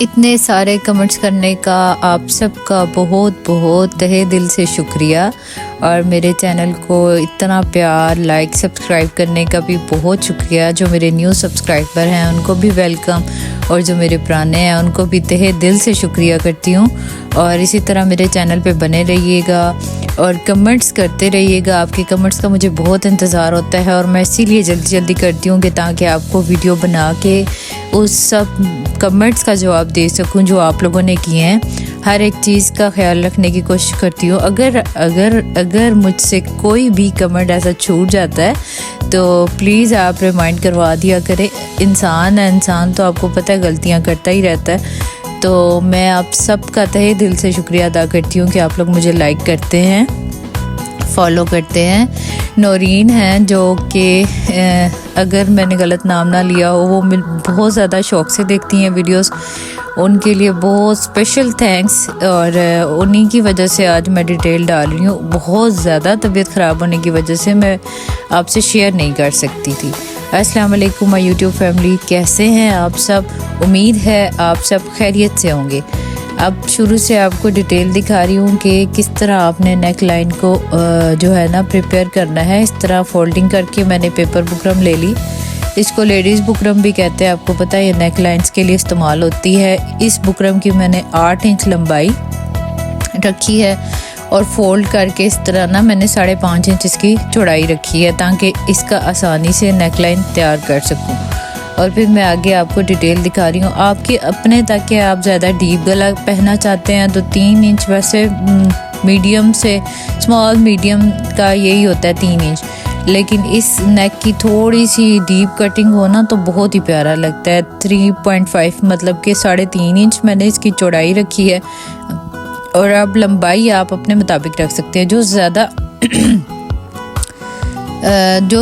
इतने सारे कमेंट्स करने का आप सबका बहुत बहुत तहे दिल से शुक्रिया, और मेरे चैनल को इतना प्यार, लाइक, सब्सक्राइब करने का भी बहुत शुक्रिया। जो मेरे न्यू सब्सक्राइबर हैं उनको भी वेलकम, और जो मेरे पुराने हैं उनको भी तहे दिल से शुक्रिया करती हूँ। और इसी तरह मेरे चैनल पे बने रहिएगा और कमेंट्स करते रहिएगा। आपके कमेंट्स का मुझे बहुत इंतज़ार होता है और मैं इसीलिए जल्दी जल्दी करती हूँ कि ताकि आपको वीडियो बना के उस सब कमेंट्स का जवाब दे सकूं जो आप लोगों ने किए हैं। हर एक चीज़ का ख्याल रखने की कोशिश करती हूँ। अगर मुझसे कोई भी कमेंट ऐसा छूट जाता है तो प्लीज़ आप रिमाइंड करवा दिया करें। इंसान है, इंसान तो आपको पता है गलतियाँ करता ही रहता है। तो मैं आप सबका तहे दिल से शुक्रिया अदा करती हूँ कि आप लोग मुझे लाइक करते हैं, फॉलो करते हैं। नौरीन हैं जो कि अगर मैंने गलत नाम ना लिया हो, वो बहुत ज़्यादा शौक़ से देखती हैं वीडियोस। उनके लिए बहुत स्पेशल थैंक्स, और उन्हीं की वजह से आज मैं डिटेल डाल रही हूँ। बहुत ज़्यादा तबीयत ख़राब होने की वजह से मैं आपसे शेयर नहीं कर सकती थी। अस्सलाम वालेकुम माय यूट्यूब फैमिली, कैसे हैं आप सब? उम्मीद है आप सब खैरियत से होंगे। अब शुरू से आपको डिटेल दिखा रही हूँ कि किस तरह आपने नेक लाइन को जो है ना प्रिपेयर करना है। इस तरह फोल्डिंग करके मैंने पेपर बुकरम ले ली। इसको लेडीज़ बुकरम भी कहते हैं, आपको पता है ये नेक लाइन्स के लिए इस्तेमाल होती है। इस बुकरम की मैंने 8 इंच लंबाई रखी है और फोल्ड करके इस तरह ना मैंने 5.5 इंच इसकी चौड़ाई रखी है ताकि इसका आसानी से नेक लाइन तैयार कर सकूँ। और फिर मैं आगे आपको डिटेल दिखा रही हूँ। आपके अपने तक कि आप ज़्यादा डीप गला पहनना चाहते हैं तो 3 इंच, वैसे मीडियम से स्मॉल मीडियम का यही होता है 3 इंच, लेकिन इस नेक की थोड़ी सी डीप कटिंग हो ना तो बहुत ही प्यारा लगता है। 3.5 मतलब कि 3.5 इंच मैंने इसकी चौड़ाई रखी है। और अब लंबाई आप अपने मुताबिक रख सकते हैं। जो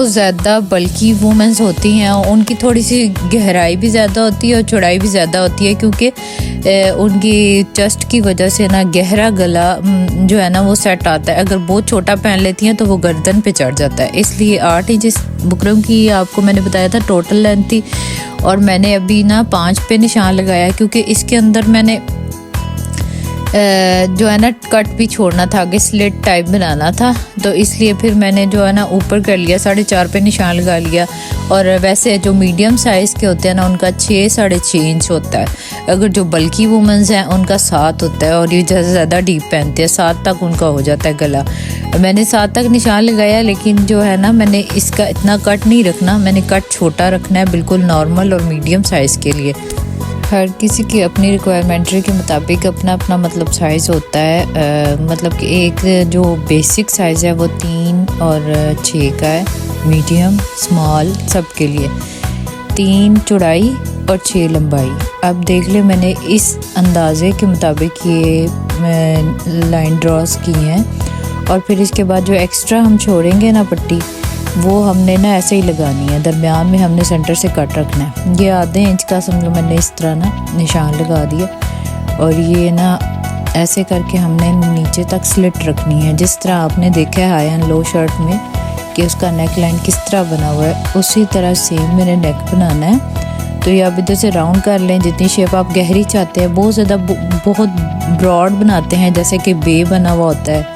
ज़्यादा बल्कि वुमेंस होती हैं उनकी थोड़ी सी गहराई भी ज़्यादा होती है और चौड़ाई भी ज़्यादा होती है, क्योंकि उनकी चेस्ट की वजह से ना गहरा गला जो है ना वो सेट आता है। अगर बहुत छोटा पहन लेती हैं तो वो गर्दन पे चढ़ जाता है। इसलिए 8 इंच इस बुकरम की आपको मैंने बताया था टोटल लेंथ थी, और मैंने अभी ना 5 पे निशान लगाया क्योंकि इसके अंदर मैंने जो है ना कट भी छोड़ना था, आगे स्लिट टाइप बनाना था। तो इसलिए फिर मैंने जो है ना ऊपर कर लिया, 4.5 पे निशान लगा लिया। और वैसे जो मीडियम साइज़ के होते हैं ना उनका 6-6.5 इंच होता है। अगर जो बल्कि वुमेंस हैं उनका 7 होता है, और ये ज़्यादा डीप पहनते हैं 7 तक उनका हो जाता है गला। मैंने 7 तक निशान लगाया, लेकिन जो है ना मैंने इसका इतना कट नहीं रखना, मैंने कट छोटा रखना है, बिल्कुल नॉर्मल और मीडियम साइज़ के लिए। हर किसी की अपनी रिक्वायरमेंट के मुताबिक अपना अपना मतलब साइज़ होता है। मतलब कि एक जो बेसिक साइज़ है वो 3 और 6 का है, मीडियम, स्मॉल सब के लिए 3 चौड़ाई और 6 लंबाई। अब देख ले मैंने इस अंदाजे के मुताबिक ये लाइन ड्रॉस की हैं, और फिर इसके बाद जो एक्स्ट्रा हम छोड़ेंगे ना पट्टी, वो हमने ना ऐसे ही लगानी है। दरमियान में हमने सेंटर से कट रखना है। ये आधे इंच का समझो मैंने इस तरह ना निशान लगा दिया, और ये ना ऐसे करके हमने नीचे तक स्लिट रखनी है। जिस तरह आपने देखा है हाई एंड लो शर्ट में कि उसका नेक लाइन किस तरह बना हुआ है, उसी तरह सेम मैंने नेक बनाना है। तो ये आप इधर से राउंड कर लें जितनी शेप आप गहरी चाहते हैं। बहुत ज़्यादा बहुत ब्रॉड बनाते हैं जैसे कि बे बना हुआ होता है,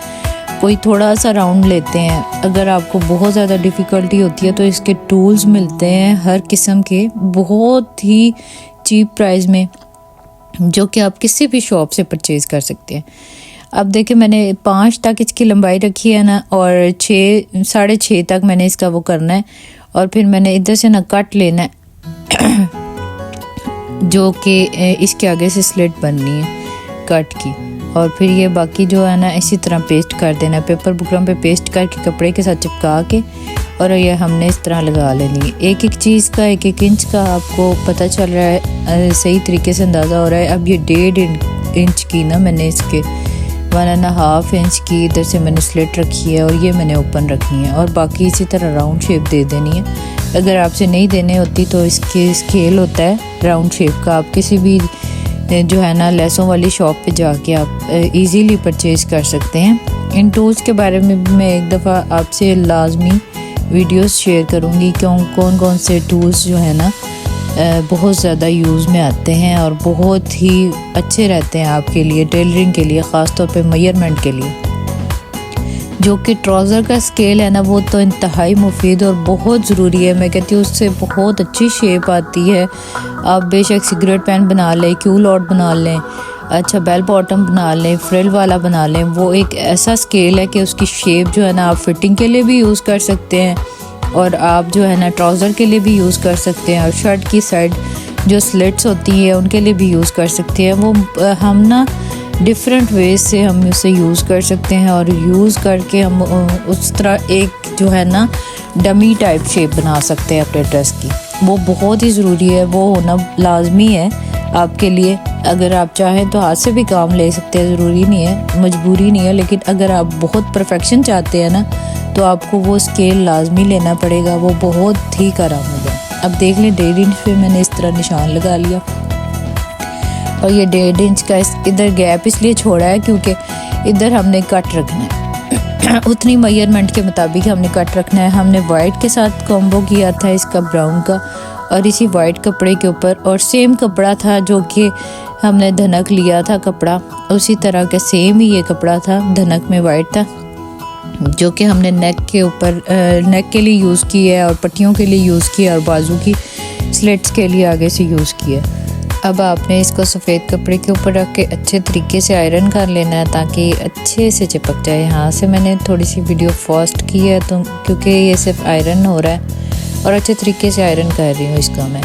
कोई थोड़ा सा राउंड लेते हैं। अगर आपको बहुत ज़्यादा डिफ़िकल्टी होती है तो इसके टूल्स मिलते हैं हर किस्म के, बहुत ही चीप प्राइस में, जो कि आप किसी भी शॉप से परचेज़ कर सकते हैं। अब देखिए मैंने 5 तक इसकी लंबाई रखी है ना, और 6-6.5 तक मैंने इसका वो करना है। और फिर मैंने इधर से ना कट लेना है जो कि इसके आगे से स्लिट बननी है कट की। और फिर ये बाकी जो है ना इसी तरह पेस्ट कर देना, पेपर बुकरम पे पेस्ट करके कपड़े के साथ चिपका के, और ये हमने इस तरह लगा लेनी है। एक एक चीज़ का 1-1 इंच का आपको पता चल रहा है, सही तरीके से अंदाज़ा हो रहा है। अब ये 1.5 इंच की ना मैंने इसके 1.5 इंच की इधर से मैंने स्लिट रखी है, और ये मैंने ओपन रखनी है। और बाकी इसी तरह राउंड शेप दे देनी है। अगर आपसे नहीं देने होती तो इसके स्केल होता है राउंड शेप का, आप किसी भी जो है ना लेसों वाली शॉप पे जाके आप इजीली परचेज़ कर सकते हैं। इन टूल्स के बारे में मैं एक दफ़ा आपसे लाजमी वीडियोस शेयर करूँगी, कौन कौन से टूल्स जो है ना बहुत ज़्यादा यूज़ में आते हैं और बहुत ही अच्छे रहते हैं आपके लिए, टेलरिंग के लिए, ख़ास तौर पे मेजरमेंट के लिए। जो कि ट्राउज़र का स्केल है ना, वो तो इंतहाई मुफीद और बहुत ज़रूरी है। मैं कहती हूँ उससे बहुत अच्छी शेप आती है। आप बेशक सिगरेट पैन बना लें, क्यू लॉट बना लें, अच्छा बेल बॉटम बना लें, फ्रिल वाला बना लें। वो एक ऐसा स्केल है कि उसकी शेप जो है ना, आप फिटिंग के लिए भी यूज़ कर सकते हैं और आप जो है ना ट्राउज़र के लिए भी यूज़ कर सकते हैं, और शर्ट की साइड जो स्लिट्स होती है उनके लिए भी यूज़ कर सकते हैं। वो हम ना डिफरेंट वेज से हम उसे यूज़ कर सकते हैं और यूज़ करके हम उस तरह एक जो है ना डमी टाइप शेप बना सकते हैं अपने ड्रेस की। वो बहुत ही ज़रूरी है, वो होना लाजमी है आपके लिए। अगर आप चाहें तो हाथ से भी काम ले सकते हैं, ज़रूरी नहीं है, मजबूरी नहीं है, लेकिन अगर आप बहुत परफेक्शन चाहते हैं ना तो आपको वो स्केल लाजमी लेना पड़ेगा। वो बहुत ही करामद है। अब देख लें 1.5 इंच पे मैंने इस तरह निशान लगा लिया और ये 1.5 इंच का इधर गैप इसलिए छोड़ा है क्योंकि इधर हमने कट रखना है उतनी मेजरमेंट के मुताबिक हमने कट रखना है। हमने वाइट के साथ कॉम्बो किया था इसका ब्राउन का, और इसी वाइट कपड़े के ऊपर, और सेम कपड़ा था जो कि हमने धनक लिया था कपड़ा, उसी तरह का सेम ही ये कपड़ा था, धनक में वाइट था, जो कि हमने नेक के ऊपर नेक के लिए यूज़ किया है और पट्टियों के लिए यूज़ किया और बाजू की स्लिट्स के लिए आगे से यूज़ किया। अब आपने इसको सफ़ेद कपड़े के ऊपर रख के अच्छे तरीके से आयरन कर लेना है ताकि अच्छे से चिपक जाए। यहाँ से मैंने थोड़ी सी वीडियो फास्ट की है तो क्योंकि ये सिर्फ आयरन हो रहा है और अच्छे तरीके से आयरन कर रही हूँ इसका मैं।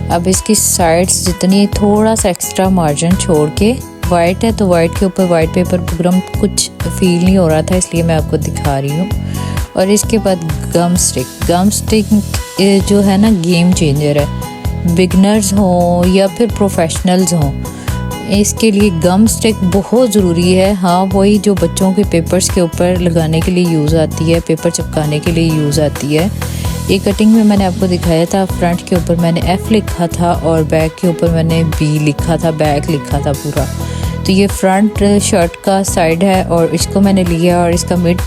अब इसकी साइड्स जितनी थोड़ा सा एक्स्ट्रा मार्जिन छोड़ के, वाइट है तो वाइट के ऊपर वाइट पेपर बुकरम कुछ फील नहीं हो रहा था इसलिए मैं आपको दिखा रही हूँ। और इसके बाद गम स्टिक जो है ना गेम चेंजर है, बिगनर्स हों या फिर प्रोफेशनल्स हों, इसके लिए गम स्टिक बहुत ज़रूरी है। हाँ, वही जो बच्चों के पेपर्स के ऊपर लगाने के लिए यूज़ आती है, पेपर चिपकाने के लिए यूज़ आती है। ये कटिंग में मैंने आपको दिखाया था, फ्रंट के ऊपर मैंने F लिखा था और बैक के ऊपर मैंने B लिखा था, बैक लिखा था पूरा। तो ये फ्रंट शर्ट का साइड है और इसको मैंने लिया और इसका मिड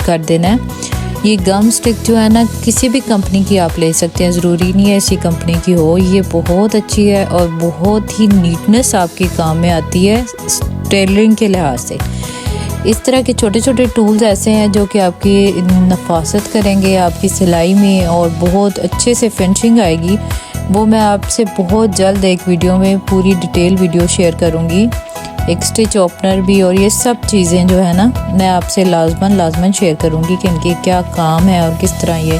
कर देना है। ये गम स्टिक जो है ना किसी भी कंपनी की आप ले सकते हैं, ज़रूरी नहीं है इसी कंपनी की हो। ये बहुत अच्छी है और बहुत ही नीटनेस आपके काम में आती है टेलरिंग के लिहाज से। इस तरह के छोटे छोटे टूल्स ऐसे हैं जो कि आपकी नफासत करेंगे आपकी सिलाई में और बहुत अच्छे से फिनिशिंग आएगी। वो मैं आपसे बहुत जल्द एक वीडियो में पूरी डिटेल वीडियो शेयर करूँगी, एक स्टिच ओपनर भी, और ये सब चीज़ें जो है ना मैं आपसे लाजमन शेयर करूँगी कि इनके क्या काम है और किस तरह ये,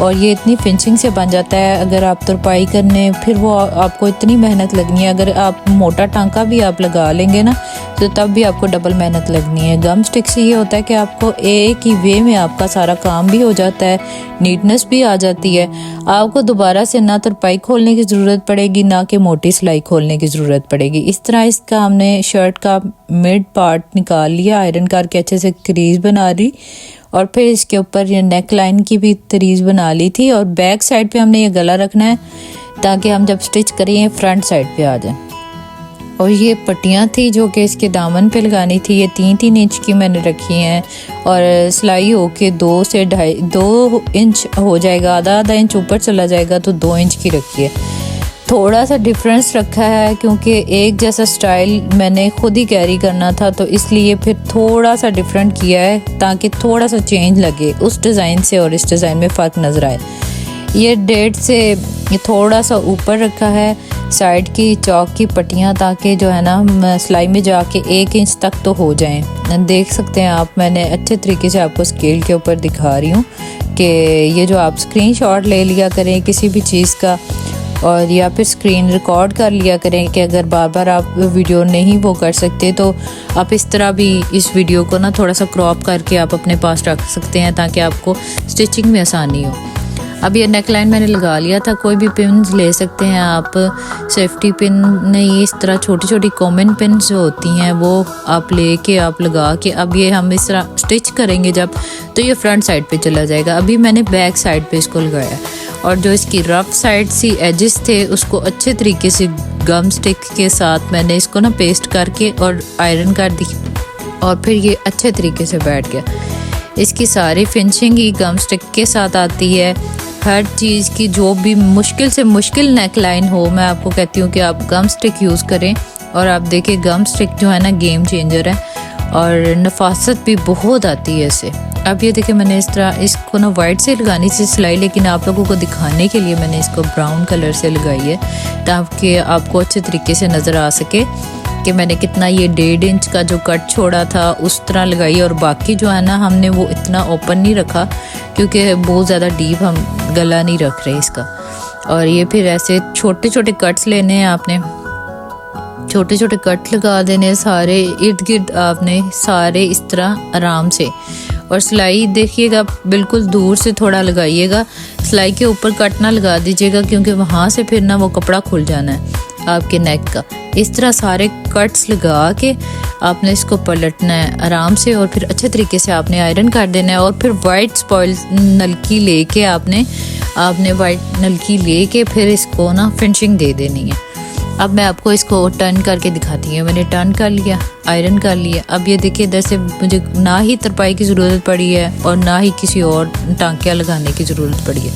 और ये इतनी फिनिशिंग से बन जाता है। अगर आप तुरपाई करने फिर वो आपको इतनी मेहनत लगनी है, अगर आप मोटा टांका भी आप लगा लेंगे ना तो तब भी आपको डबल मेहनत लगनी है। गम स्टिक से ये होता है कि आपको एक ही वे में आपका सारा काम भी हो जाता है, नीटनेस भी आ जाती है। आपको दोबारा से ना तुरपाई खोलने की ज़रूरत पड़ेगी ना कि मोटी सिलाई खोलने की ज़रूरत पड़ेगी। इस तरह इसका हमने शर्ट का मिड पार्ट निकाल लिया, आयरन करके अच्छे से क्रीज बना ली, और फिर इसके ऊपर ये नेक लाइन की भी तरीज बना ली थी। और बैक साइड पे हमने ये गला रखना है ताकि हम जब स्टिच करें ये फ्रंट साइड पे आ जाए। और ये पट्टियाँ थी जो कि इसके दामन पे लगानी थी, ये 3-3 इंच की मैंने रखी हैं और सिलाई हो के 2 से 2 इंच हो जाएगा, आधा इंच ऊपर चला जाएगा तो 2 इंच की रखी है। थोड़ा सा डिफरेंस रखा है क्योंकि एक जैसा स्टाइल मैंने खुद ही कैरी करना था तो इसलिए फिर थोड़ा सा डिफरेंट किया है ताकि थोड़ा सा चेंज लगे उस डिज़ाइन से और इस डिज़ाइन में फ़र्क नज़र आए। ये 1.5 से ये थोड़ा सा ऊपर रखा है साइड की चौक की पट्टियाँ ताकि जो है ना सिलाई में जाके 1 इंच तक तो हो जाएं। देख सकते हैं आप, मैंने अच्छे तरीके से आपको स्केल के ऊपर दिखा रही हूँ कि ये जो आप स्क्रीनशॉट ले लिया करें किसी भी चीज़ का, और या फिर स्क्रीन रिकॉर्ड कर लिया करें कि अगर बार बार आप वीडियो नहीं वो कर सकते तो आप इस तरह भी इस वीडियो को ना थोड़ा सा क्रॉप करके आप अपने पास रख सकते हैं ताकि आपको स्टिचिंग में आसानी हो। अब ये नेक लाइन मैंने लगा लिया था, कोई भी पिन ले सकते हैं आप, सेफ्टी पिन नहीं, इस तरह छोटी छोटी कॉमन पिन जो होती हैं वो आप लेके आप लगा के अब ये हम इस तरह स्टिच करेंगे जब तो ये फ्रंट साइड पे चला जाएगा। अभी मैंने बैक साइड पे इसको लगाया और जो इसकी रफ साइड सी एजेस थे उसको अच्छे तरीके से गम स्टिक के साथ मैंने इसको ना पेस्ट करके और आयरन कर दी और फिर ये अच्छे तरीके से बैठ गया। इसकी सारी फिनिशिंग ही गम स्टिक के साथ आती है, हर चीज़ की जो भी मुश्किल से मुश्किल नेक लाइन हो, मैं आपको कहती हूँ कि आप गम स्टिक यूज़ करें। और आप देखिए गम स्टिक जो है ना गेम चेंजर है और नफासत भी बहुत आती है इससे। अब ये देखिए मैंने इस तरह इसको ना वाइट से लगानी थी सिलाई, लेकिन आप लोगों को दिखाने के लिए मैंने इसको ब्राउन कलर से लगाई है ताकि आपको अच्छे तरीके से नज़र आ सके कि मैंने कितना ये 1.5 इंच का जो कट छोड़ा था उस तरह लगाई। और बाकी जो है ना हमने वो इतना ओपन नहीं रखा क्योंकि बहुत ज़्यादा डीप हम गला नहीं रख रहे इसका। और ये फिर ऐसे छोटे छोटे कट्स लेने हैं आपने, छोटे छोटे कट लगा देने सारे इर्द गिर्द आपने सारे इस तरह आराम से। और सिलाई देखिएगा बिल्कुल दूर से थोड़ा लगाइएगा, सिलाई के ऊपर कट ना लगा दीजिएगा क्योंकि वहाँ से फिर ना वो कपड़ा खुल जाना है आपके नेक का। इस तरह सारे कट्स लगा के आपने इसको पलटना है आराम से और फिर अच्छे तरीके से आपने आयरन कर देना है। और फिर वाइट स्पॉइल नलकी लेके आपने वाइट नलकी लेके फिर इसको ना फिनिशिंग दे देनी है। अब मैं आपको इसको टर्न करके दिखाती हूँ। मैंने टर्न कर लिया, आयरन कर लिया। अब ये देखिए इधर से मुझे ना ही तरपाई की ज़रूरत पड़ी है और ना ही किसी और टांकियाँ लगाने की ज़रूरत पड़ी है।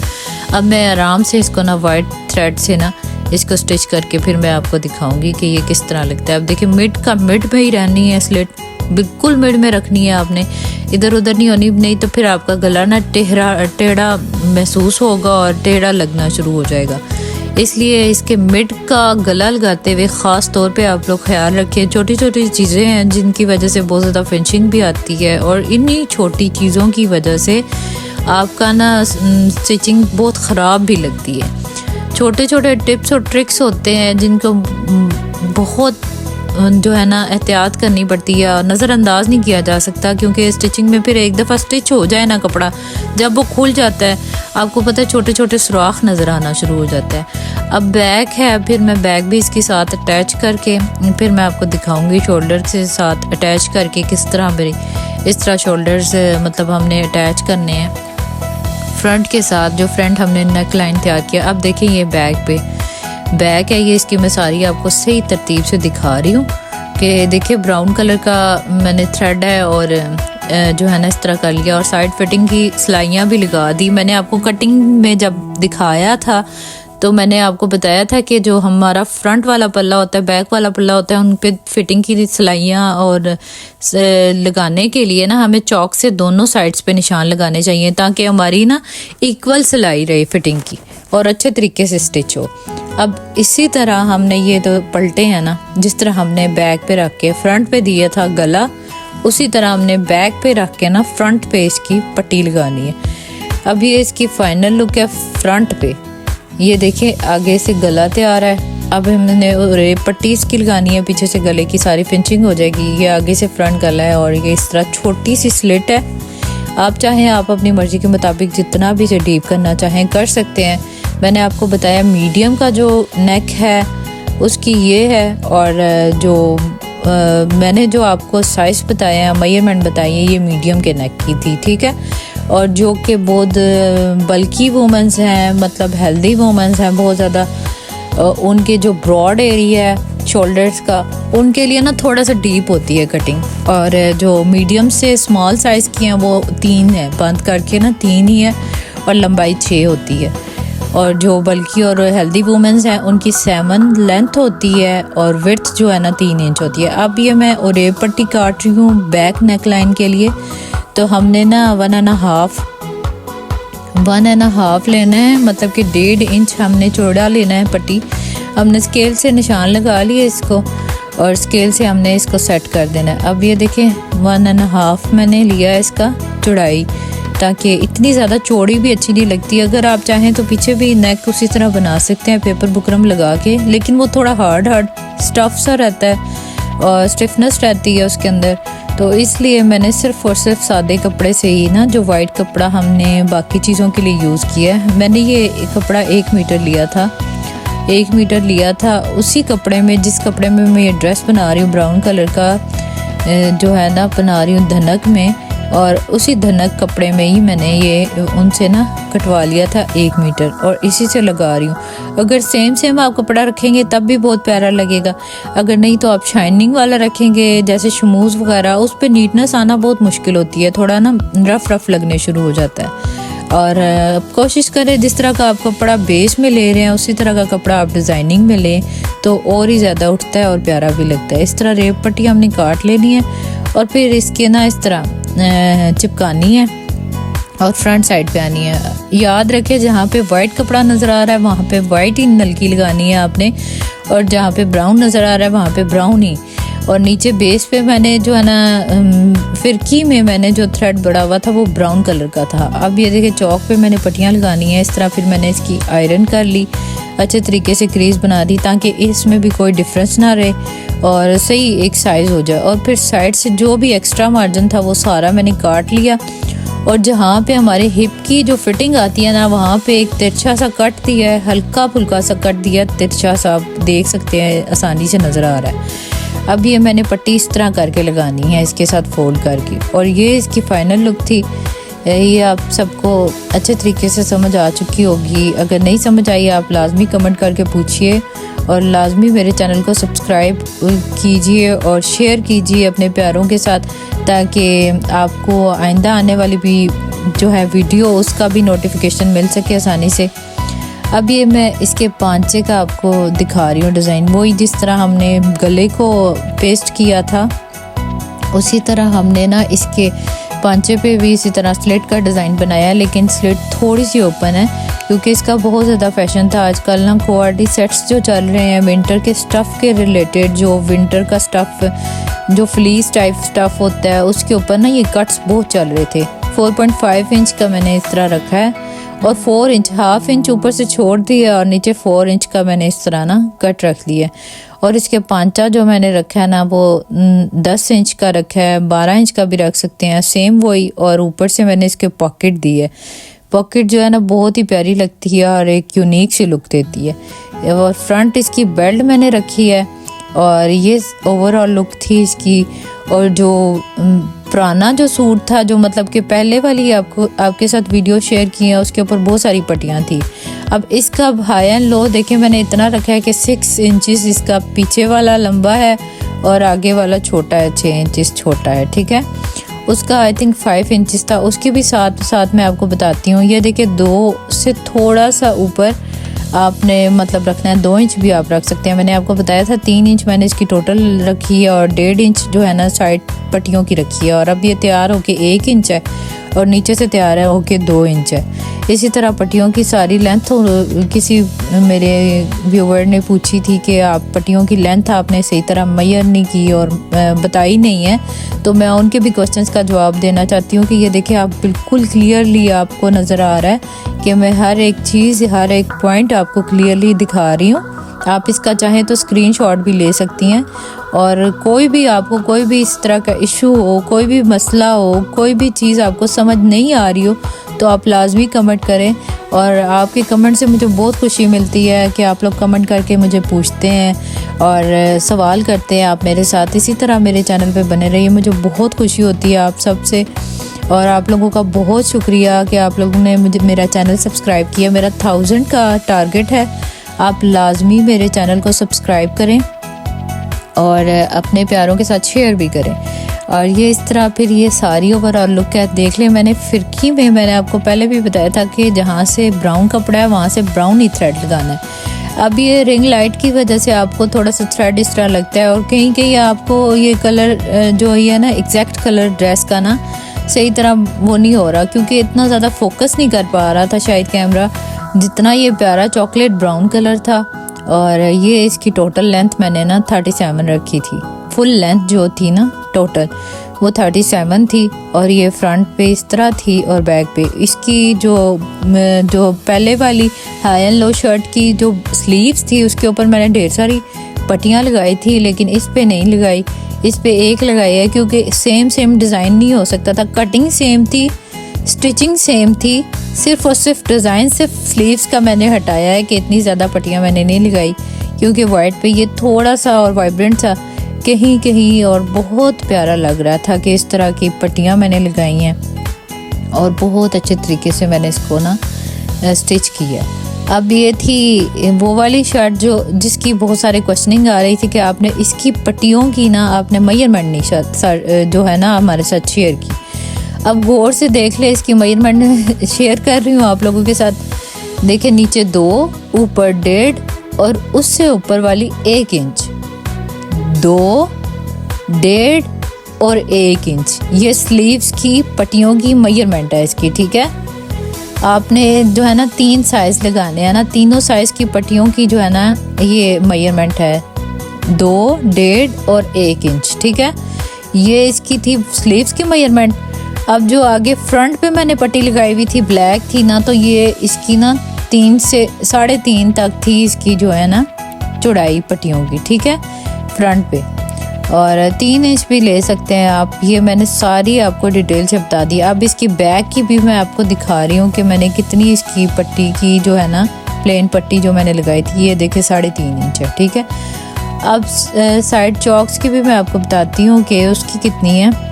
अब मैं आराम से इसको ना वाइट थ्रेड से ना इसको स्टिच करके फिर मैं आपको दिखाऊंगी कि ये किस तरह लगता है। अब देखिए मिड में ही रहनी है स्लिट, बिल्कुल मिड में रखनी है आपने, इधर उधर नहीं होनी, नहीं तो फिर आपका गला ना टेढ़ा महसूस होगा और टेढ़ा लगना शुरू हो जाएगा। इसलिए इसके मिड का गला लगाते हुए ख़ास तौर पे आप लोग ख्याल रखें। छोटी छोटी चीज़ें हैं जिनकी वजह से बहुत ज़्यादा फिनिशिंग भी आती है और इन्हीं छोटी चीज़ों की वजह से आपका ना स्टिचिंग बहुत ख़राब भी लगती है। छोटे छोटे टिप्स और ट्रिक्स होते हैं जिनको बहुत जो है ना एहतियात करनी पड़ती है और नज़रअंदाज नहीं किया जा सकता क्योंकि स्टिचिंग में फिर एक दफ़ा स्टिच हो जाए ना कपड़ा, जब वो खुल जाता है आपको पता है छोटे छोटे सुराख नज़र आना शुरू हो जाता है। अब बैक है, फिर मैं बैक भी इसके साथ अटैच करके फिर मैं आपको दिखाऊंगी शोल्डर के साथ अटैच करके किस तरह मेरी इस तरह शोल्डर्स मतलब हमने अटैच करने हैं फ्रंट के साथ, जो फ्रंट हमने नेक लाइन तैयार किया। अब देखिए ये बैक है, ये इसकी मैं सारी आपको सही तरतीब से दिखा रही हूँ कि देखिए ब्राउन कलर का मैंने थ्रेड है और जो है ना इस तरह कर लिया और साइड फिटिंग की सिलाइयाँ भी लगा दी। मैंने आपको कटिंग में जब दिखाया था तो मैंने आपको बताया था कि जो हमारा फ्रंट वाला पल्ला होता है, बैक वाला पल्ला होता है, उन पे फिटिंग की सिलाइयाँ और लगाने के लिए ना हमें चौक से दोनों साइड्स पे निशान लगाने चाहिए ताकि हमारी ना इक्वल सिलाई रहे फिटिंग की और अच्छे तरीके से स्टिच हो। अब इसी तरह हमने ये तो पलटे हैं ना, जिस तरह हमने बैक पे रख के फ्रंट पे दिया था गला, उसी तरह हमने बैक पे रख के ना फ्रंट पे इसकी पट्टी लगानी है। अब ये इसकी फाइनल लुक है फ्रंट पे, ये देखिए आगे से गला तैयार है। अब हमने पट्टी इसकी लगानी है, पीछे से गले की सारी फिनिशिंग हो जाएगी। ये आगे से फ्रंट गला है और ये इस तरह छोटी सी स्लिट है। आप चाहें आप अपनी मर्जी के मुताबिक जितना भी इसे डीप करना चाहें कर सकते हैं। मैंने आपको बताया मीडियम का जो नेक है उसकी ये है और जो मैंने जो आपको साइज़ बताया मेजरमेंट बताई है ये मीडियम के नेक की थी, ठीक है। और जो कि बहुत बल्की वुमेंस हैं, मतलब हेल्दी वुमेंस हैं बहुत ज़्यादा, उनके जो ब्रॉड एरिया है शोल्डर्स का उनके लिए ना थोड़ा सा डीप होती है कटिंग। और जो मीडियम से स्मॉल साइज़ की हैं वो 3 है, बंद करके ना 3 ही है और लंबाई 6 होती है। और जो बल्कि और हेल्दी वुमेंस हैं उनकी 7 लेंथ होती है और विड्थ जो है ना 3 इंच होती है। अब ये मैं ओरेब पट्टी काट रही हूँ बैक नेक लाइन के लिए, तो हमने ना 1.5 लेना है, मतलब कि 1.5 इंच हमने चौड़ा लेना है पट्टी। हमने स्केल से निशान लगा लिए इसको और स्केल से हमने इसको सेट कर देना है। अब ये देखें 1.5 मैंने लिया इसका चौड़ाई, ताकि इतनी ज़्यादा चौड़ी भी अच्छी नहीं लगती। अगर आप चाहें तो पीछे भी नेक उसी तरह बना सकते हैं पेपर बुकरम लगा के, लेकिन वो थोड़ा हार्ड स्टफ सा रहता है और स्टिफनेस रहती है उसके अंदर, तो इसलिए मैंने सिर्फ और सिर्फ सादे कपड़े से ही ना, जो वाइट कपड़ा हमने बाकी चीज़ों के लिए यूज़ किया है, मैंने ये कपड़ा 1 मीटर लिया था। 1 मीटर लिया था उसी कपड़े में, जिस कपड़े में मैं ये ड्रेस बना रही हूँ ब्राउन कलर का जो है ना बना रही हूँ धनक में, और उसी धनक कपड़े में ही मैंने ये उनसे ना कटवा लिया था 1 मीटर और इसी से लगा रही हूँ। अगर सेम आप कपड़ा रखेंगे तब भी बहुत प्यारा लगेगा, अगर नहीं तो आप शाइनिंग वाला रखेंगे जैसे शमूज वगैरह, उस पर नीटनेस आना बहुत मुश्किल होती है, थोड़ा ना रफ लगने शुरू हो जाता है। और कोशिश करें जिस तरह का आप कपड़ा बेस में ले रहे हैं उसी तरह का कपड़ा आप डिज़ाइनिंग में लें तो और ही ज़्यादा उठता है और प्यारा भी लगता है। इस तरह रेप पट्टी हमने काट लेनी है और फिर इसके ना इस तरह चिपकानी है और फ्रंट साइड पे आनी है। याद रखें जहाँ पे वाइट कपड़ा नज़र आ रहा है वहाँ पे वाइट ही नलकी लगानी है आपने, और जहाँ पे ब्राउन नज़र आ रहा है वहाँ पे ब्राउन ही। और नीचे बेस पे मैंने जो है ना फिरकी में मैंने जो थ्रेड बड़ा हुआ था वो ब्राउन कलर का था। अब ये देखिए चौक पे मैंने पट्टियाँ लगानी है इस तरह। फिर मैंने इसकी आयरन कर ली, अच्छे तरीके से क्रीज बना दी ताकि इसमें भी कोई डिफरेंस ना रहे और सही एक साइज़ हो जाए। और फिर साइड से जो भी एक्स्ट्रा मार्जिन था वो सारा मैंने काट लिया और जहाँ पे हमारे हिप की जो फिटिंग आती है ना वहाँ पे एक तिरछा सा कट दिया है, हल्का फुल्का सा कट दिया, तिरछा सा आप देख सकते हैं आसानी से नज़र आ रहा है। अब ये मैंने पट्टी इस तरह करके लगानी है इसके साथ फोल्ड करके, और ये इसकी फाइनल लुक थी। ये आप सबको अच्छे तरीके से समझ आ चुकी होगी। अगर नहीं समझ आई आप लाजमी कमेंट करके पूछिए और लाजमी मेरे चैनल को सब्सक्राइब कीजिए और शेयर कीजिए अपने प्यारों के साथ ताकि आपको आइंदा आने वाली भी जो है वीडियो उसका भी नोटिफिकेशन मिल सके आसानी से। अब ये मैं इसके पांचे का आपको दिखा रही हूँ डिज़ाइन, वही जिस तरह हमने गले को पेस्ट किया था उसी तरह हमने ना इसके पांचे पे भी इसी तरह स्लिट का डिज़ाइन बनाया है, लेकिन स्लिट थोड़ी सी ओपन है क्योंकि इसका बहुत ज़्यादा फैशन था आजकल ना। क्वालिटी सेट्स जो चल रहे हैं विंटर के स्टफ़ के रिलेटेड, जो विंटर का स्टफ़ जो फ्लीस टाइप स्टफ़ होता है उसके ऊपर ना ये कट्स बहुत चल रहे थे। 4.5 इंच का मैंने इस तरह रखा है और 4 इंच, हाफ इंच ऊपर से छोड़ दिया और नीचे 4 इंच का मैंने इस तरह ना कट रख लिया। और इसके पांचा जो मैंने रखा है ना वो 10 इंच का रखा है, 12 इंच का भी रख सकते हैं सेम वही। और ऊपर से मैंने इसके पॉकेट दी है। पॉकेट जो है ना बहुत ही प्यारी लगती है और एक यूनिक सी लुक देती है। और फ्रंट इसकी बेल्ट मैंने रखी है और ये ओवरऑल लुक थी इसकी। और जो पुराना जो सूट था जो मतलब कि पहले वाली आपके साथ वीडियो शेयर की है उसके ऊपर बहुत सारी पट्टियाँ थी। अब इसका हाई एंड लो देखिए मैंने इतना रखा है कि 6 इंचेस इसका पीछे वाला लंबा है और आगे वाला छोटा है, 6 इंचेस छोटा है, ठीक है। उसका आई थिंक 5 इंचेस था। उसके भी साथ मैं आपको बताती हूँ। ये देखिए 2 से थोड़ा सा ऊपर आपने मतलब रखना है, 2 इंच भी आप रख सकते हैं। मैंने आपको बताया था 3 इंच मैंने इसकी टोटल रखी है और 1.5 इंच जो है ना साइड पट्टियों की रखी है। और अब ये तैयार होके 1 इंच है और नीचे से तैयार है होके 2 इंच है। इसी तरह पट्टियों की सारी लेंथ, किसी मेरे व्यूवर ने पूछी थी कि आप पट्टियों की लेंथ आपने सही तरह मेजर नहीं की और बताई नहीं है, तो मैं उनके भी क्वेश्चंस का जवाब देना चाहती हूँ कि ये देखिए आप बिल्कुल क्लियरली आपको नज़र आ रहा है कि मैं हर एक चीज़ हर एक पॉइंट आपको क्लियरली दिखा रही हूँ। आप इसका चाहें तो स्क्रीनशॉट भी ले सकती हैं। और कोई भी आपको कोई भी इस तरह का इशू हो, कोई भी मसला हो, कोई भी चीज़ आपको समझ नहीं आ रही हो तो आप लाजमी कमेंट करें। और आपके कमेंट से मुझे बहुत खुशी मिलती है कि आप लोग कमेंट करके मुझे पूछते हैं और सवाल करते हैं आप मेरे साथ। इसी तरह मेरे चैनल पे बने रहिए, मुझे बहुत खुशी होती है आप सबसे। और आप लोगों का बहुत शुक्रिया कि आप लोगों ने मुझे मेरा चैनल सब्सक्राइब किया। मेरा 1000 का टारगेट है। आप लाजमी मेरे चैनल को सब्सक्राइब करें और अपने प्यारों के साथ शेयर भी करें। और ये इस तरह फिर ये सारी ओवरऑल लुक है। देख लें मैंने फिरकी में मैंने आपको पहले भी बताया था कि जहाँ से ब्राउन कपड़ा है वहाँ से ब्राउन ही थ्रेड लगाना है। अब ये रिंग लाइट की वजह से आपको थोड़ा सा थ्रेड इस तरह लगता है और कहीं कहीं आपको ये कलर जो है ना एग्जैक्ट कलर ड्रेस का ना सही तरह वो नहीं हो रहा क्योंकि इतना ज़्यादा फोकस नहीं कर पा रहा था शायद कैमरा जितना ये प्यारा चॉकलेट ब्राउन कलर था। और ये इसकी टोटल लेंथ मैंने ना 37 रखी थी। फुल लेंथ जो थी ना टोटल वो 37 थी। और ये फ्रंट पे इस तरह थी और बैक पे इसकी जो पहले वाली हाई एंड लो शर्ट की जो स्लीव्स थी उसके ऊपर मैंने ढेर सारी पट्टियाँ लगाई थी, लेकिन इस पे नहीं लगाई। इस पे एक लगाई है क्योंकि सेम डिज़ाइन नहीं हो सकता था। कटिंग सेम थी, स्टिचिंग सेम थी, सिर्फ और सिर्फ डिज़ाइन सिर्फ स्लीव्स का मैंने हटाया है कि इतनी ज़्यादा पट्टियाँ मैंने नहीं लगाई क्योंकि वाइट पे ये थोड़ा सा और वाइब्रेंट सा कहीं कहीं और बहुत प्यारा लग रहा था कि इस तरह की पट्टियाँ मैंने लगाई हैं और बहुत अच्छे तरीके से मैंने इसको ना स्टिच किया। अब ये थी वो वाली शर्ट जिसकी बहुत सारे क्वेश्चनिंग आ रही थी कि आपने इसकी पट्टियों की ना आपने मेजरमेंट नहीं जो है ना हमारे साथ शेयर की। अब गौर से देख ले, इसकी मेजरमेंट शेयर कर रही हूँ आप लोगों के साथ। देखिए नीचे 2, ऊपर 1.5 और उससे ऊपर वाली 1 इंच। 2, 1.5 और 1 इंच, ये स्लीव्स की पट्टियों की मेजरमेंट है इसकी, ठीक है। आपने जो है ना 3 साइज लगाने हैं ना, तीनों साइज की पट्टियों की जो है ना ये मेजरमेंट है 2, 1.5 और 1 इंच, ठीक है। ये इसकी थी स्लीव्स की मेजरमेंट। अब जो आगे फ्रंट पे मैंने पट्टी लगाई हुई थी, ब्लैक थी ना, तो ये इसकी ना 3 से 3.5 तक थी इसकी जो है ना चौड़ाई पट्टियों की, ठीक है, फ्रंट पे। और 3 इंच भी ले सकते हैं आप। ये मैंने सारी आपको डिटेल से बता दी। अब इसकी बैक की भी मैं आपको दिखा रही हूँ कि मैंने कितनी इसकी पट्टी की जो है ना प्लेन पट्टी जो मैंने लगाई थी, ये देखे 3.5 इंच है, ठीक है। अब साइड चॉक्स की भी मैं आपको बताती हूँ कि उसकी कितनी है।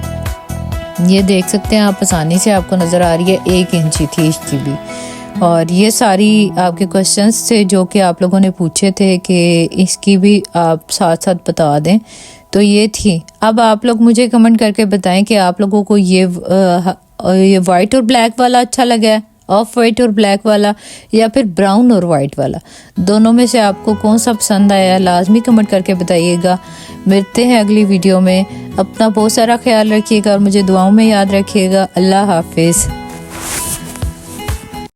ये देख सकते हैं आप, आसानी से आपको नज़र आ रही है, 1 इंच ही थी इसकी भी। और ये सारी आपके क्वेश्चंस थे जो कि आप लोगों ने पूछे थे कि इसकी भी आप साथ साथ बता दें, तो ये थी। अब आप लोग मुझे कमेंट करके बताएं कि आप लोगों को ये वाइट और ब्लैक वाला अच्छा लगा है, ऑफ वाइट और ब्लैक वाला, या फिर ब्राउन और वाइट वाला, दोनों में से आपको कौन सा पसंद आया, लाजमी कमेंट करके बताइएगा। मिलते हैं अगली वीडियो में। अपना बहुत सारा ख्याल रखिएगा और मुझे दुआओं में याद रखिएगा। अल्लाह हाफिज़।